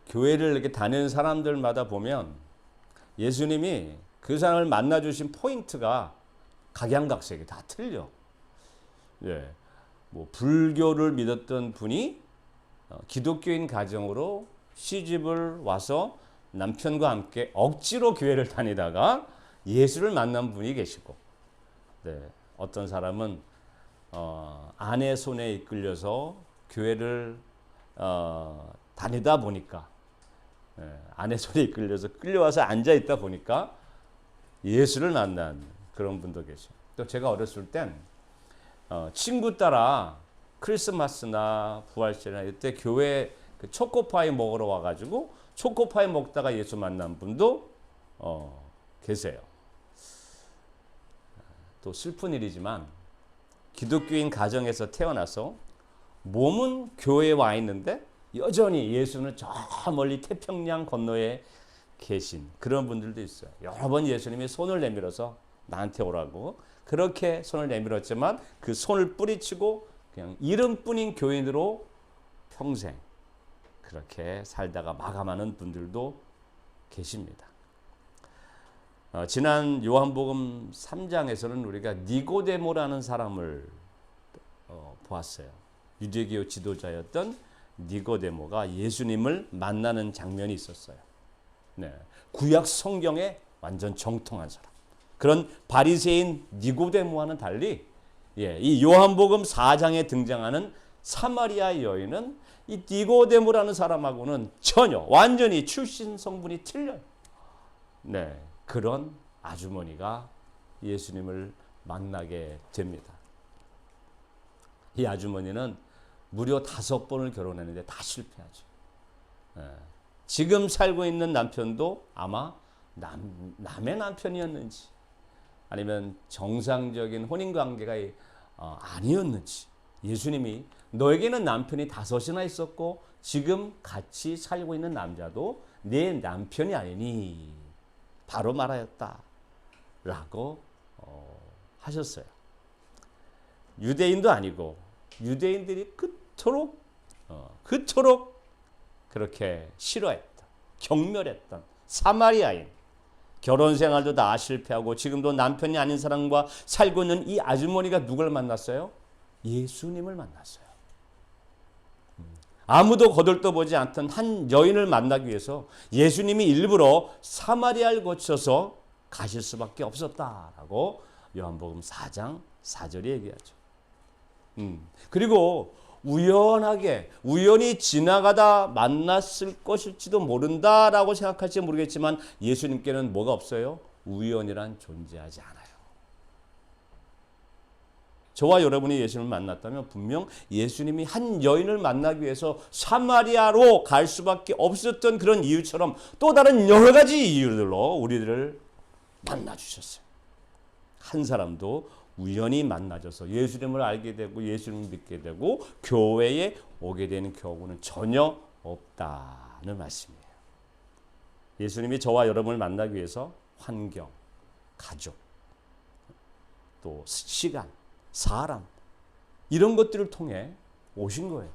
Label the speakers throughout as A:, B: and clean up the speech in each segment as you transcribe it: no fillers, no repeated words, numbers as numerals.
A: 교회를 이렇게 다니는 사람들마다 보면 예수님이 그 사람을 만나 주신 포인트가 각양각색이 다 틀려. 예. 뭐 불교를 믿었던 분이 기독교인 가정으로 시집을 와서 남편과 함께 억지로 교회를 다니다가 예수를 만난 분이 계시고, 네. 어떤 사람은 아내 손에 이끌려서 교회를 다니다 보니까, 아내 손에 이끌려서 끌려와서 앉아 있다 보니까 예수를 만난 그런 분도 계셔요. 또 제가 어렸을 땐 친구 따라 크리스마스나 부활절이나 이때 교회 그 초코파이 먹으러 와가지고 초코파이 먹다가 예수 만난 분도 계세요. 또 슬픈 일이지만 기독교인 가정에서 태어나서 몸은 교회에 와 있는데 여전히 예수는 저 멀리 태평양 건너에 계신 그런 분들도 있어요. 여러 번 예수님이 손을 내밀어서 나한테 오라고 그렇게 손을 내밀었지만 그 손을 뿌리치고 그냥 이름뿐인 교인으로 평생 그렇게 살다가 마감하는 분들도 계십니다. 지난 요한복음 3장에서는 우리가 니고데모라는 사람을 보았어요. 유대교 지도자였던 니고데모가 예수님을 만나는 장면이 있었어요. 네, 구약 성경에 완전 정통한 사람. 그런 바리새인 니고데모와는 달리 이 요한복음 4장에 등장하는 사마리아 여인은 이 니고데모라는 사람하고는 전혀 완전히 출신 성분이 틀려요. 네, 그런 아주머니가 예수님을 만나게 됩니다. 이 아주머니는 무려 5번을 결혼했는데 다 실패하죠. 지금 살고 있는 남편도 아마 남의 남편이었는지 아니면 정상적인 혼인관계가 아니었는지 예수님이 너에게는 남편이 5이나 있었고 지금 같이 살고 있는 남자도 내 남편이 아니니 바로 말하였다 라고 하셨어요. 유대인도 아니고 유대인들이 그토록 그렇게 싫어했던 경멸했던 사마리아인, 결혼 생활도 다 실패하고 지금도 남편이 아닌 사람과 살고 있는 이 아주머니가 누굴 만났어요? 예수님을 만났어요. 아무도 거들떠보지 않던 한 여인을 만나기 위해서 예수님이 일부러 사마리아를 거쳐서 가실 수밖에 없었다라고 요한복음 4장 4절에 얘기하죠. 그리고 우연히 지나가다 만났을 것일지도 모른다라고 생각할지 모르겠지만 예수님께는 뭐가 없어요? 우연이란 존재하지 않아요. 저와 여러분이 예수님을 만났다면 분명 예수님이 한 여인을 만나기 위해서 사마리아로 갈 수밖에 없었던 그런 이유처럼 또 다른 여러 가지 이유들로 우리들을 만나주셨어요. 한 사람도 우연히 만나져서 예수님을 알게 되고 예수님을 믿게 되고 교회에 오게 되는 경우는 전혀 없다는 말씀이에요. 예수님이 저와 여러분을 만나기 위해서 환경, 가족, 또 시간, 사람 이런 것들을 통해 오신 거예요.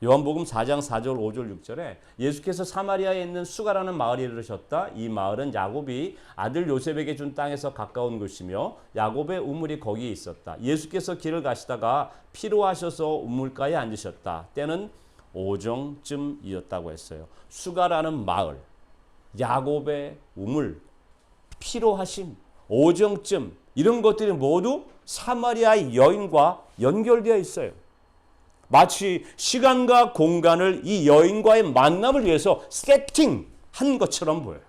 A: 요한복음 4장 4절 5절 6절에 예수께서 사마리아에 있는 수가라는 마을에 이르셨다. 이 마을은 야곱이 아들 요셉에게 준 땅에서 가까운 곳이며 야곱의 우물이 거기에 있었다. 예수께서 길을 가시다가 피로하셔서 우물가에 앉으셨다. 때는 오정쯤이었다고 했어요. 수가라는 마을, 야곱의 우물, 피로하심, 오정쯤 이런 것들이 모두 사마리아 여인과 연결되어 있어요. 마치 시간과 공간을 이 여인과의 만남을 위해서 세팅한 것처럼 보여요.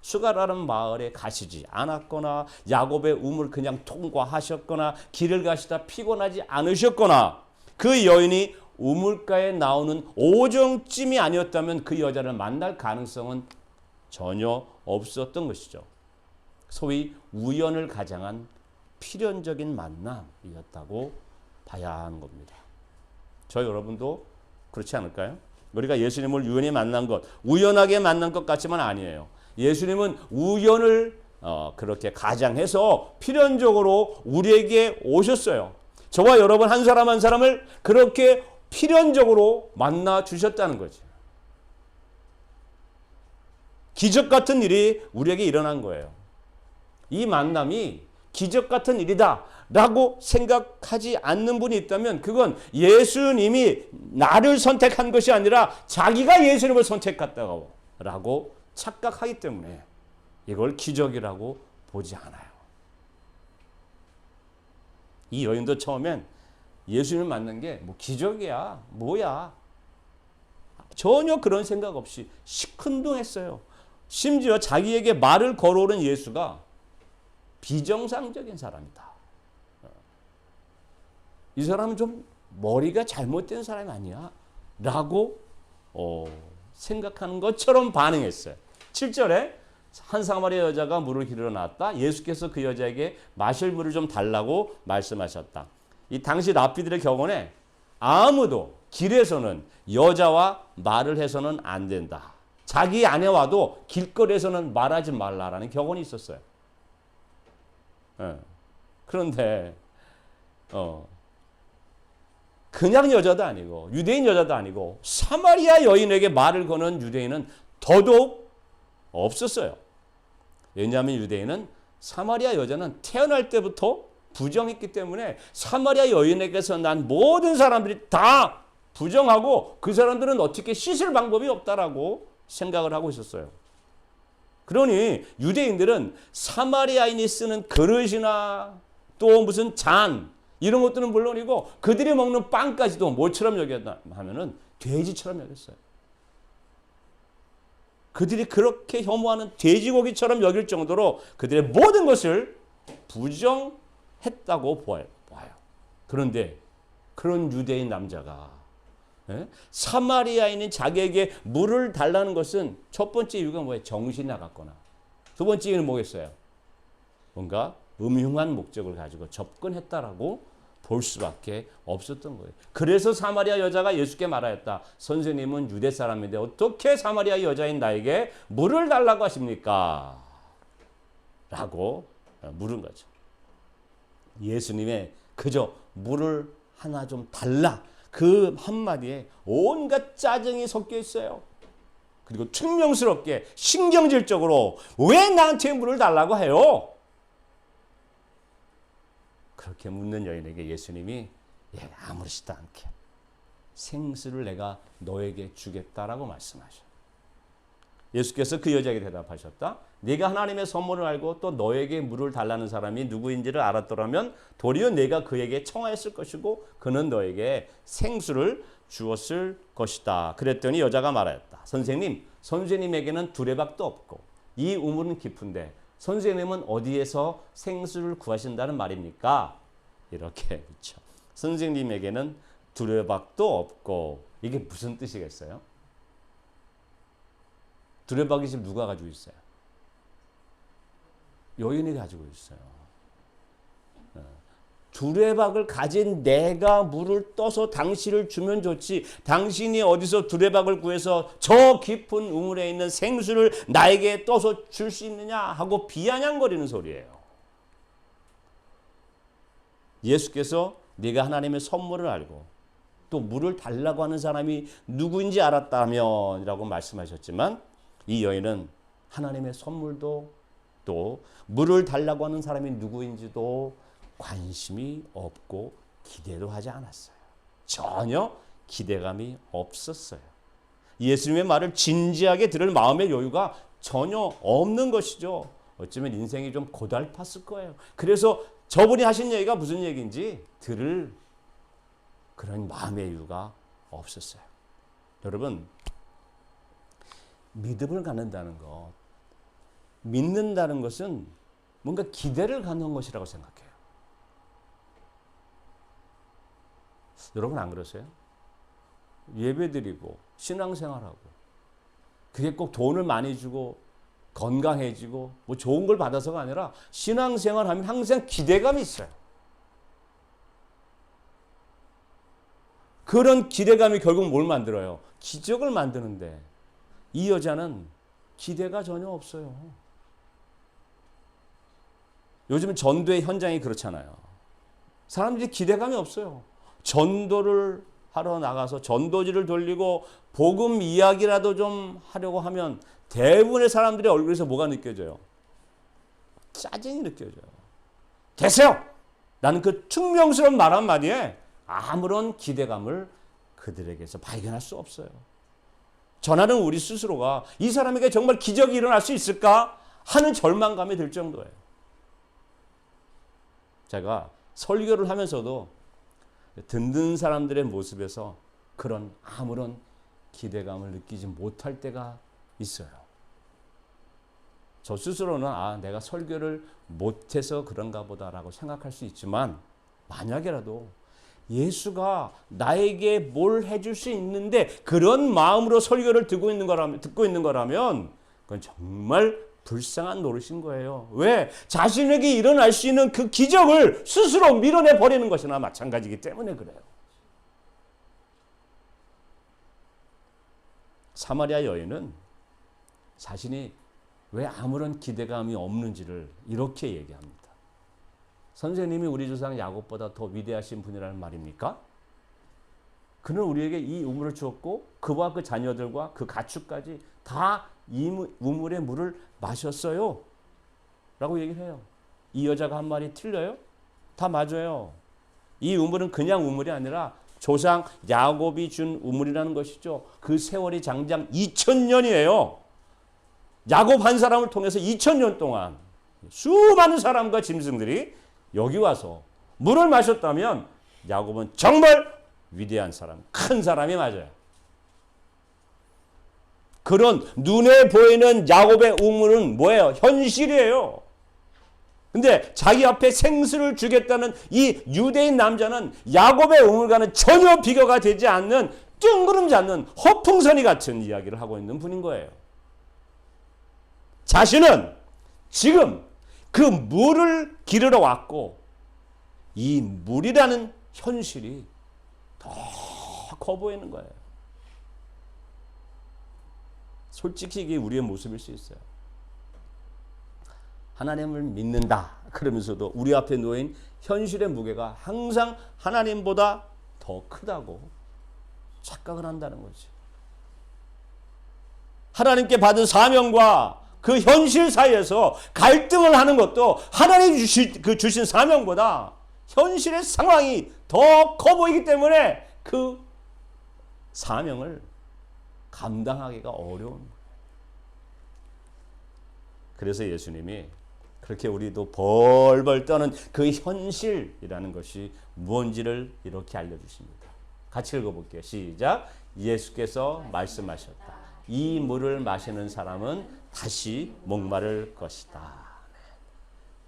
A: 수가라는 마을에 가시지 않았거나 야곱의 우물 그냥 통과하셨거나 길을 가시다 피곤하지 않으셨거나 그 여인이 우물가에 나오는 오정쯤이 아니었다면 그 여자를 만날 가능성은 전혀 없었던 것이죠. 소위 우연을 가장한 필연적인 만남이었다고 봐야 하는 겁니다. 저 여러분도 그렇지 않을까요? 우리가 예수님을 우연히 만난 것, 우연하게 만난 것 같지만 아니에요. 예수님은 우연을 그렇게 가장해서 필연적으로 우리에게 오셨어요. 저와 여러분 한 사람 한 사람을 그렇게 필연적으로 만나 주셨다는 거죠. 기적 같은 일이 우리에게 일어난 거예요. 이 만남이 기적 같은 일이다 라고 생각하지 않는 분이 있다면 그건 예수님이 나를 선택한 것이 아니라 자기가 예수님을 선택했다고 라고 착각하기 때문에 이걸 기적이라고 보지 않아요. 이 여인도 처음엔 예수님을 만난 게 뭐 기적이야 뭐야 전혀 그런 생각 없이 시큰둥했어요. 심지어 자기에게 말을 걸어오는 예수가 비정상적인 사람이다. 이 사람은 좀 머리가 잘못된 사람이 아니야 라고 생각하는 것처럼 반응했어요. 7절에 한 사마리아 여자가 물을 기르러 나왔다. 예수께서 그 여자에게 마실 물을 좀 달라고 말씀하셨다. 이 당시 랍비들의 격언에 아무도 길에서는 여자와 말을 해서는 안 된다. 자기 아내와도 길거리에서는 말하지 말라라는 격언이 있었어요. 그런데 그냥 여자도 아니고 유대인 여자도 아니고 사마리아 여인에게 말을 거는 유대인은 더더욱 없었어요. 왜냐하면 유대인은 사마리아 여자는 태어날 때부터 부정했기 때문에 사마리아 여인에게서 난 모든 사람들이 다 부정하고 그 사람들은 어떻게 씻을 방법이 없다라고 생각을 하고 있었어요. 그러니 유대인들은 사마리아인이 쓰는 그릇이나 또 무슨 잔 이런 것들은 물론이고 그들이 먹는 빵까지도 뭐처럼 여겼다 하면은 돼지처럼 여겼어요. 그들이 그렇게 혐오하는 돼지고기처럼 여길 정도로 그들의 모든 것을 부정했다고 봐요. 그런데 그런 유대인 남자가 사마리아인인 자기에게 물을 달라는 것은 첫 번째 이유가 뭐예요? 정신이 나갔거나. 두 번째 이유는 뭐겠어요? 뭔가 음흉한 목적을 가지고 접근했다라고 볼 수밖에 없었던 거예요. 그래서 사마리아 여자가 예수께 말하였다. 선생님은 유대 사람인데 어떻게 사마리아 여자인 나에게 물을 달라고 하십니까? 라고 물은 거죠. 예수님의 그저 물을 하나 좀 달라. 그 한마디에 온갖 짜증이 섞여 있어요. 그리고 퉁명스럽게 신경질적으로 왜 나한테 물을 달라고 해요? 그렇게 묻는 여인에게 예수님이 아무렇지도 않게 생수를 내가 너에게 주겠다라고 말씀하셔요. 예수께서 그 여자에게 대답하셨다. 네가 하나님의 선물을 알고 또 너에게 물을 달라는 사람이 누구인지를 알았더라면 도리어 네가 그에게 청하였을 것이고 그는 너에게 생수를 주었을 것이다. 그랬더니 여자가 말하였다. 선생님, 선생님에게는 두레박도 없고 이 우물은 깊은데 선생님은 어디에서 생수를 구하신다는 말입니까? 이렇게 묻죠. 선생님에게는 두레박도 없고 이게 무슨 뜻이겠어요? 두레박이 지금 누가 가지고 있어요? 여인이 가지고 있어요. 두레박을 가진 내가 물을 떠서 당신을 주면 좋지. 당신이 어디서 두레박을 구해서 저 깊은 우물에 있는 생수를 나에게 떠서 줄 수 있느냐 하고 비아냥거리는 소리예요. 예수께서 네가 하나님의 선물을 알고 또 물을 달라고 하는 사람이 누구인지 알았다면 이라고 말씀하셨지만 이 여인은 하나님의 선물도 또 물을 달라고 하는 사람이 누구인지도 관심이 없고 기대도 하지 않았어요. 전혀 기대감이 없었어요. 예수님의 말을 진지하게 들을 마음의 여유가 전혀 없는 것이죠. 어쩌면 인생이 좀 고달팠을 거예요. 그래서 저분이 하신 얘기가 무슨 얘기인지 들을 그런 마음의 여유가 없었어요. 여러분, 믿음을 갖는다는 것, 믿는다는 것은 뭔가 기대를 갖는 것이라고 생각해요. 여러분 안 그러세요? 예배드리고 신앙생활하고 그게 꼭 돈을 많이 주고 건강해지고 뭐 좋은 걸 받아서가 아니라 신앙생활하면 항상 기대감이 있어요. 그런 기대감이 결국 뭘 만들어요? 기적을 만드는데 이 여자는 기대가 전혀 없어요. 요즘 전도의 현장이 그렇잖아요. 사람들이 기대감이 없어요. 전도를 하러 나가서 전도지를 돌리고 복음 이야기라도 좀 하려고 하면 대부분의 사람들의 얼굴에서 뭐가 느껴져요? 짜증이 느껴져요. 되세요! 라는 그 퉁명스러운 말 한마디에 아무런 기대감을 그들에게서 발견할 수 없어요. 전하는 우리 스스로가 이 사람에게 정말 기적이 일어날 수 있을까 하는 절망감이 들 정도예요. 제가 설교를 하면서도 듣는 사람들의 모습에서 그런 아무런 기대감을 느끼지 못할 때가 있어요. 저 스스로는 내가 설교를 못해서 그런가 보다라고 생각할 수 있지만 만약에라도 예수가 나에게 뭘 해줄 수 있는데 그런 마음으로 설교를 듣고 있는 거라면 그건 정말 불쌍한 노릇인 거예요. 왜? 자신에게 일어날 수 있는 그 기적을 스스로 밀어내 버리는 것이나 마찬가지이기 때문에 그래요. 사마리아 여인은 자신이 왜 아무런 기대감이 없는지를 이렇게 얘기합니다. 선생님이 우리 조상 야곱보다 더 위대하신 분이라는 말입니까? 그는 우리에게 이 우물을 주었고 그와 그 자녀들과 그 가축까지 다 이 우물의 물을 마셨어요. 라고 얘기를 해요. 이 여자가 한 말이 틀려요? 다 맞아요. 이 우물은 그냥 우물이 아니라 조상 야곱이 준 우물이라는 것이죠. 그 세월이 장장 2000년이에요. 야곱 한 사람을 통해서 2000년 동안 수많은 사람과 짐승들이 여기 와서 물을 마셨다면 야곱은 정말 위대한 사람, 큰 사람이 맞아요. 그런 눈에 보이는 야곱의 우물은 뭐예요? 현실이에요. 근데 자기 앞에 생수를 주겠다는 이 유대인 남자는 야곱의 우물과는 전혀 비교가 되지 않는 뜬구름 잡는 허풍선이 같은 이야기를 하고 있는 분인 거예요. 자신은 지금 그 물을 기르러 왔고 이 물이라는 현실이 더 커 보이는 거예요. 솔직히 이게 우리의 모습일 수 있어요. 하나님을 믿는다 그러면서도 우리 앞에 놓인 현실의 무게가 항상 하나님보다 더 크다고 착각을 한다는 거지. 하나님께 받은 사명과 그 현실 사이에서 갈등을 하는 것도 하나님 주신 사명보다 현실의 상황이 더 커 보이기 때문에 그 사명을 감당하기가 어려운 거예요. 그래서 예수님이 그렇게 우리도 벌벌 떠는 그 현실이라는 것이 무엇인지를 이렇게 알려주십니다. 같이 읽어볼게요. 시작. 예수께서 말씀하셨다. 이 물을 마시는 사람은 다시 목마를 것이다.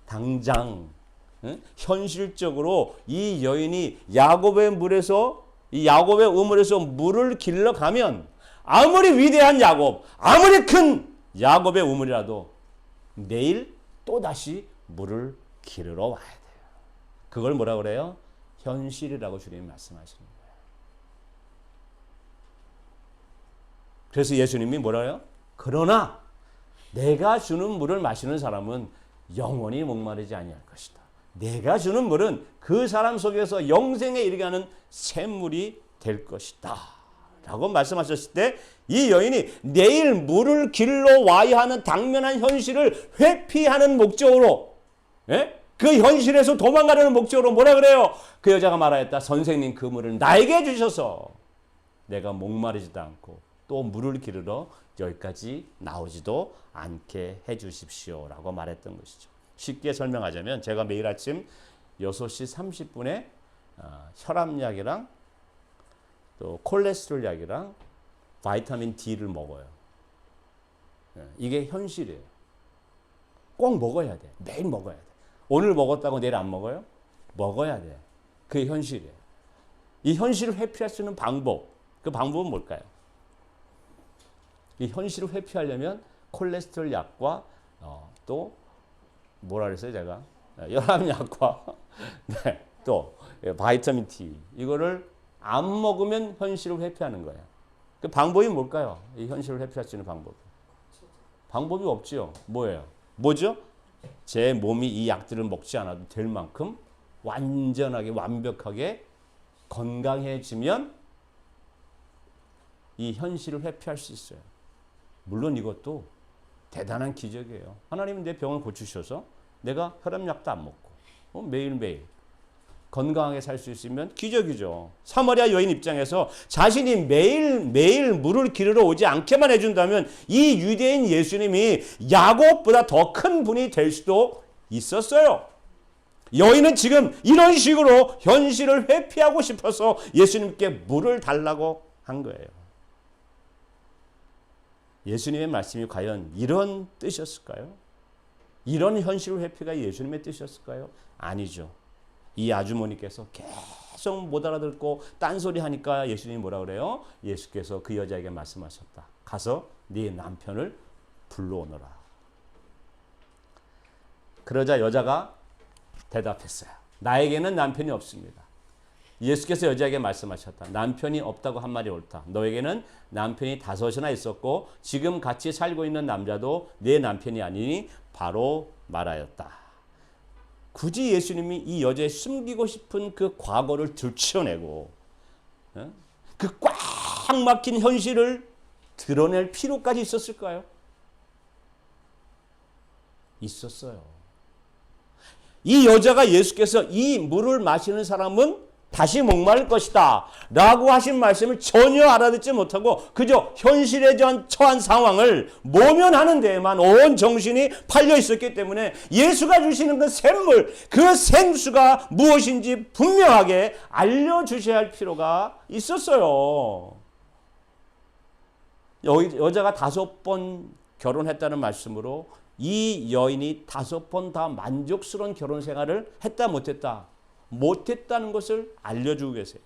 A: 당장 현실적으로 이 여인이 야곱의 우물에서 물을 길러 가면 아무리 위대한 야곱, 아무리 큰 야곱의 우물이라도 내일 또다시 물을 기르러 와야 돼요. 그걸 뭐라 그래요? 현실이라고 주님이 말씀하시는 거예요. 그래서 예수님이 뭐라 해요? 그러나 내가 주는 물을 마시는 사람은 영원히 목마르지 아니할 것이다. 내가 주는 물은 그 사람 속에서 영생에 이르게 하는 샘물이 될 것이다. 라고 말씀하셨을 때 이 여인이 내일 물을 길러 와야 하는 당면한 현실을 회피하는 목적으로 그 현실에서 도망가려는 목적으로 뭐라 그래요? 그 여자가 말하였다. 선생님 그 물을 나에게 주셔서 내가 목마르지도 않고 또 물을 기르러 여기까지 나오지도 않게 해 주십시오. 라고 말했던 것이죠. 쉽게 설명하자면 제가 매일 아침 6시 30분에 혈압약이랑 또 콜레스테롤 약이랑 바이타민 D를 먹어요. 이게 현실이에요. 꼭 먹어야 돼. 매일 먹어야 돼. 오늘 먹었다고 내일 안 먹어요? 먹어야 돼. 그게 현실이에요. 이 현실을 회피할 수 있는 방법. 그 방법은 뭘까요? 이 현실을 회피하려면 콜레스테롤 약과 또 뭐라 그랬어요 제가? 혈압약과 네, 또 바이타민 D 이거를 안 먹으면 현실을 회피하는 거예요. 그 방법이 뭘까요? 이 현실을 회피할 수 있는 방법. 방법이 없지요. 뭐예요? 뭐죠? 제 몸이 이 약들을 먹지 않아도 될 만큼 완전하게 완벽하게 건강해지면 이 현실을 회피할 수 있어요. 물론 이것도 대단한 기적이에요. 하나님은 내 병을 고치셔서 내가 혈압약도 안 먹고 매일매일 건강하게 살 수 있으면 기적이죠. 사마리아 여인 입장에서 자신이 매일 물을 기르러 오지 않게만 해준다면 이 유대인 예수님이 야곱보다 더 큰 분이 될 수도 있었어요. 여인은 지금 이런 식으로 현실을 회피하고 싶어서 예수님께 물을 달라고 한 거예요. 예수님의 말씀이 과연 이런 뜻이었을까요? 이런 현실 회피가 예수님의 뜻이었을까요? 아니죠. 이 아주머니께서 계속 못 알아듣고 딴소리 하니까 예수님이 뭐라 그래요? 예수께서 그 여자에게 말씀하셨다. 가서 네 남편을 불러오너라. 그러자 여자가 대답했어요. 나에게는 남편이 없습니다. 예수께서 여자에게 말씀하셨다. 남편이 없다고 한 말이 옳다. 너에게는 남편이 5이나 있었고 지금 같이 살고 있는 남자도 네 남편이 아니니 바로 말하였다. 굳이 예수님이 이 여자의 숨기고 싶은 그 과거를 들춰내고 그 꽉 막힌 현실을 드러낼 필요까지 있었을까요? 있었어요. 이 여자가 예수께서 이 물을 마시는 사람은 다시 목마를 것이다 라고 하신 말씀을 전혀 알아듣지 못하고 그저 현실에 처한 상황을 모면하는 데에만 온 정신이 팔려 있었기 때문에 예수가 주시는 그 샘물, 그 생수가 무엇인지 분명하게 알려주셔야 할 필요가 있었어요. 여자가 5번 결혼했다는 말씀으로 이 여인이 5번 다 만족스러운 결혼 생활을 했다 못했다? 못했다는 것을 알려주고 계세요.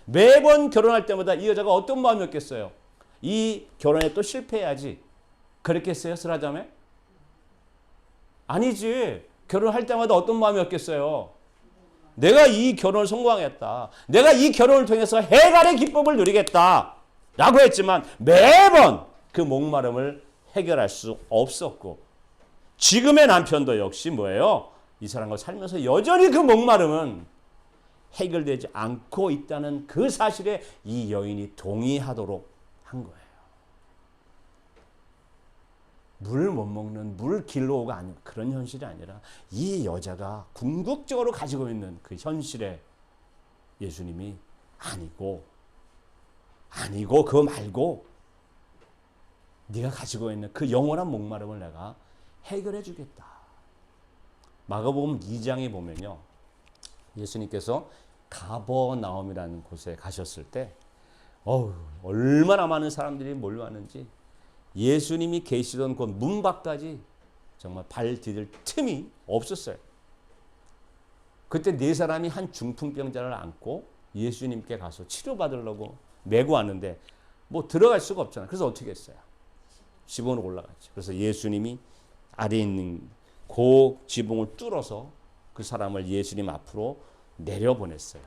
A: 매번 결혼할 때마다 이 여자가 어떤 마음이었겠어요? 이 결혼에 또 실패해야지. 그랬겠어요? 스라자매? 아니지. 결혼할 때마다 어떤 마음이었겠어요? 내가 이 결혼을 성공하겠다. 내가 이 결혼을 통해서 해갈의 기쁨을 누리겠다. 라고 했지만 매번 그 목마름을 해결할 수 없었고 지금의 남편도 역시 뭐예요? 이 사람과 살면서 여전히 그 목마름은 해결되지 않고 있다는 그 사실에 이 여인이 동의하도록 한 거예요. 물 못 먹는 물 길러 오가 아니고 그런 현실이 아니라 이 여자가 궁극적으로 가지고 있는 그 현실에 예수님이 아니고 그거 말고 네가 가지고 있는 그 영원한 목마름을 내가 해결해 주겠다. 마가복음 2장에 보면요. 예수님께서 가버나움이라는 곳에 가셨을 때 얼마나 많은 사람들이 몰려왔는지 예수님이 계시던 곳 문 밖까지 정말 발 디딜 틈이 없었어요. 그때 4사람이 한 중풍병자를 안고 예수님께 가서 치료받으려고 메고 왔는데 뭐 들어갈 수가 없잖아요. 그래서 어떻게 했어요? 지붕으로 올라갔죠. 그래서 예수님이 아래에 있는 그 지붕을 뚫어서 그 사람을 예수님 앞으로 내려보냈어요.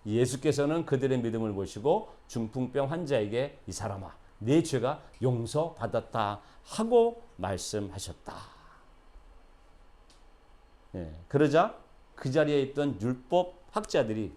A: 예수께서는 그들의 믿음을 보시고 중풍병 환자에게 이 사람아 네 죄가 용서받았다 하고 말씀하셨다. 그러자 그 자리에 있던 율법 학자들이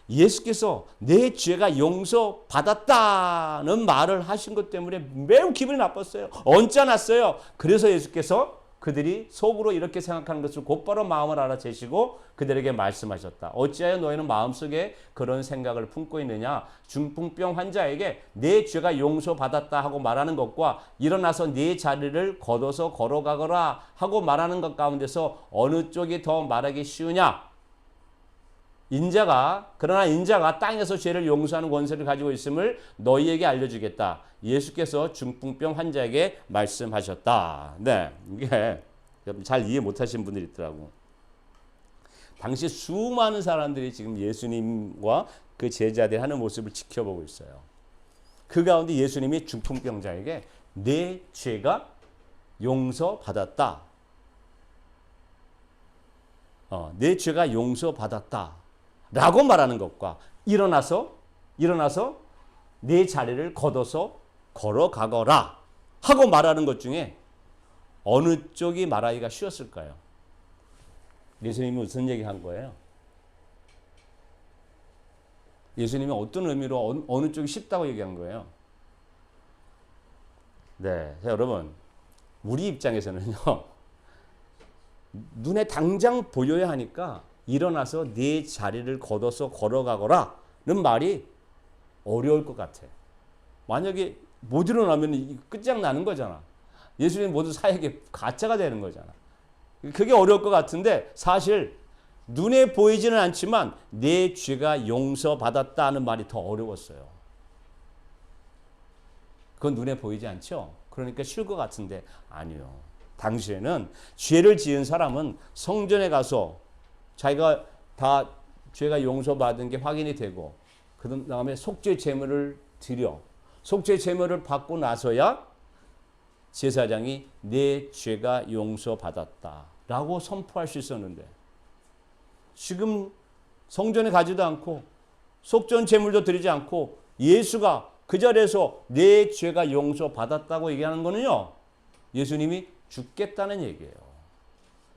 A: 예수께서 내 죄가 용서받았다는 말을 하신 것 때문에 매우 기분이 나빴어요. 언짢았어요. 그래서 예수께서 그들이 속으로 이렇게 생각하는 것을 곧바로 마음을 알아채시고 그들에게 말씀하셨다. 어찌하여 너희는 마음속에 그런 생각을 품고 있느냐. 중풍병 환자에게 내 죄가 용서받았다 하고 말하는 것과 일어나서 네 자리를 걷어서 걸어가거라 하고 말하는 것 가운데서 어느 쪽이 더 말하기 쉬우냐. 그러나 인자가 땅에서 죄를 용서하는 권세를 가지고 있음을 너희에게 알려주겠다. 예수께서 중풍병 환자에게 말씀하셨다. 네, 이게 잘 이해 못하신 분들이 있더라고. 당시 수많은 사람들이 지금 예수님과 그 제자들이 하는 모습을 지켜보고 있어요. 그 가운데 예수님이 중풍병자에게 내 죄가 용서받았다. 내 죄가 용서받았다. 라고 말하는 것과 일어나서 내 자리를 걷어서 걸어가거라 하고 말하는 것 중에 어느 쪽이 말하기가 쉬웠을까요? 예수님이 무슨 얘기한 거예요? 예수님이 어떤 의미로 어느 쪽이 쉽다고 얘기한 거예요? 네, 자, 여러분 우리 입장에서는요. 눈에 당장 보여야 하니까 일어나서 네 자리를 걷어서 걸어가거라는 말이 어려울 것 같아. 만약에 못 일어나면 끝장나는 거잖아. 예수님 모두 사역의 가짜가 되는 거잖아. 그게 어려울 것 같은데 사실 눈에 보이지는 않지만 내 죄가 용서받았다는 말이 더 어려웠어요. 그건 눈에 보이지 않죠? 그러니까 쉬울 것 같은데 아니요. 당시에는 죄를 지은 사람은 성전에 가서 자기가 다 죄가 용서받은 게 확인이 되고 그 다음에 속죄 제물을 드려 속죄 제물을 받고 나서야 제사장이 내 죄가 용서받았다라고 선포할 수 있었는데 지금 성전에 가지도 않고 속전 제물도 드리지 않고 예수가 그 자리에서 내 죄가 용서받았다고 얘기하는 거는요. 예수님이 죽겠다는 얘기예요.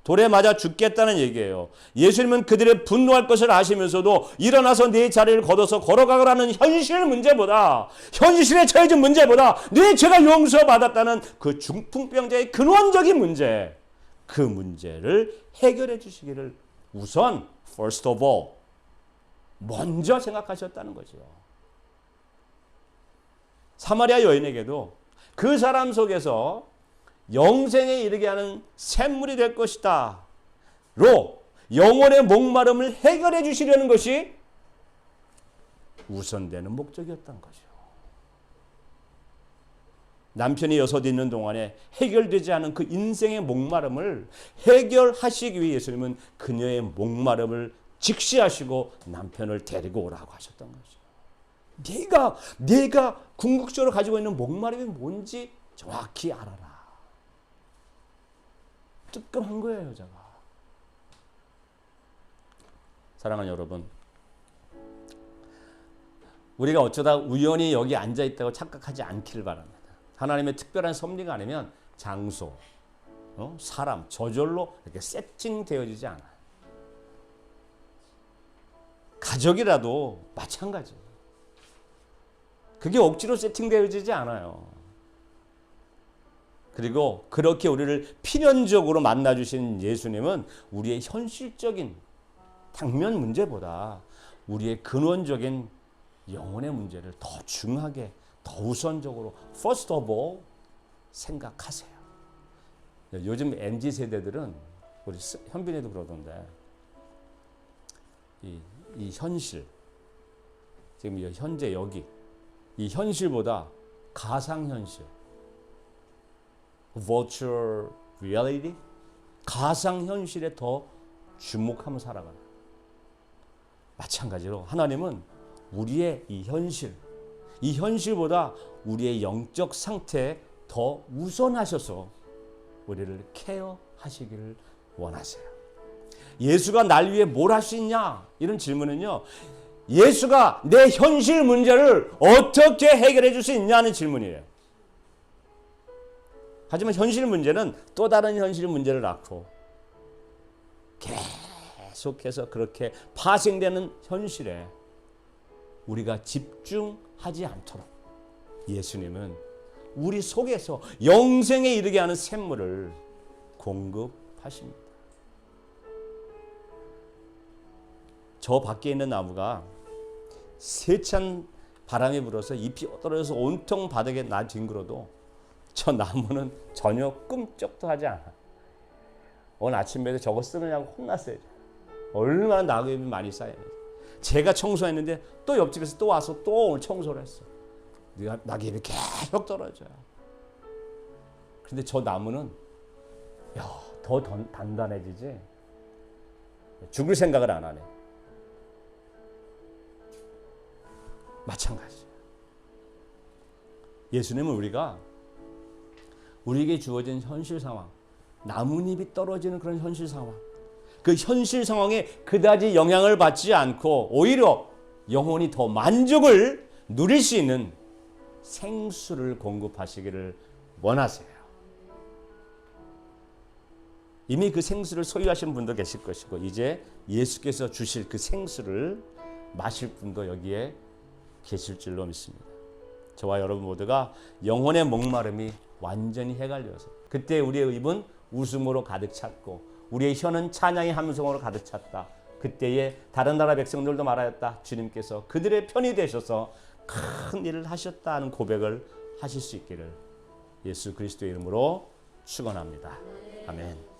A: 돌에 맞아 죽겠다는 얘기예요. 예수님은 그들의 분노할 것을 아시면서도 일어나서 내 자리를 걷어서 걸어가라는 현실 문제보다 현실에 처해진 문제보다 내 죄가 용서받았다는 그 중풍병자의 근원적인 문제 그 문제를 해결해 주시기를 우선 first of all 먼저 생각하셨다는 거죠. 사마리아 여인에게도 그 사람 속에서 영생에 이르게 하는 샘물이 될 것이다 로 영혼의 목마름을 해결해 주시려는 것이 우선되는 목적이었던 거죠. 남편이 6 있는 동안에 해결되지 않은 그 인생의 목마름을 해결하시기 위해 예수님은 그녀의 목마름을 직시하시고 남편을 데리고 오라고 하셨던 거죠. 내가 궁극적으로 가지고 있는 목마름이 뭔지 정확히 알아라. 뜨끔한 거예요, 여자가. 사랑하는 여러분, 우리가 어쩌다 우연히 여기 앉아 있다고 착각하지 않기를 바랍니다. 하나님의 특별한 섭리가 아니면 장소, 사람, 저절로 이렇게 세팅되어지지 않아요. 가족이라도 마찬가지예요. 그게 억지로 세팅되어지지 않아요. 그리고 그렇게 우리를 필연적으로 만나주신 예수님은 우리의 현실적인 당면 문제보다 우리의 근원적인 영혼의 문제를 더 중하게, 더 우선적으로 first of all 생각하세요. 요즘 MZ세대들은 우리 현빈이도 그러던데 이 현실, 지금 현재 여기 이 현실보다 가상현실 virtual reality 가상현실에 더 주목하며 살아가는 마찬가지로 하나님은 우리의 이 현실보다 우리의 영적 상태에 더 우선하셔서 우리를 케어하시기를 원하세요. 예수가 날 위해 뭘 할 수 있냐? 이런 질문은요. 예수가 내 현실 문제를 어떻게 해결해 줄 수 있냐는 질문이에요. 하지만 현실 문제는 또 다른 현실 문제를 낳고 계속해서 그렇게 파생되는 현실에 우리가 집중하지 않도록 예수님은 우리 속에서 영생에 이르게 하는 샘물을 공급하십니다. 저 밖에 있는 나무가 세찬 바람이 불어서 잎이 떨어져서 온통 바닥에 나 뒹굴어도 저 나무는 전혀 꿈쩍도 하지 않아. 오늘 아침에도 저거 쓰느냐고 혼났어요. 얼마나 낙엽이 많이 쌓여요. 제가 청소했는데 또 옆집에서 또 와서 또 오늘 청소를 했어. 낙엽이 계속 떨어져요. 근데 저 나무는 더 단단해지지. 죽을 생각을 안 하네. 마찬가지예요. 예수님은 우리에게 주어진 현실 상황, 나뭇잎이 떨어지는 그런 현실 상황, 그 현실 상황에 그다지 영향을 받지 않고 오히려 영혼이 더 만족을 누릴 수 있는 생수를 공급하시기를 원하세요. 이미 그 생수를 소유하신 분도 계실 것이고 이제 예수께서 주실 그 생수를 마실 분도 여기에 계실 줄로 믿습니다. 저와 여러분 모두가 영혼의 목마름이 완전히 해갈려서 그때 우리의 입은 웃음으로 가득 찼고 우리의 혀는 찬양의 함성으로 가득 찼다. 그때에 다른 나라 백성들도 말하였다. 주님께서 그들의 편이 되셔서 큰 일을 하셨다는 고백을 하실 수 있기를 예수 그리스도의 이름으로 축원합니다. 아멘.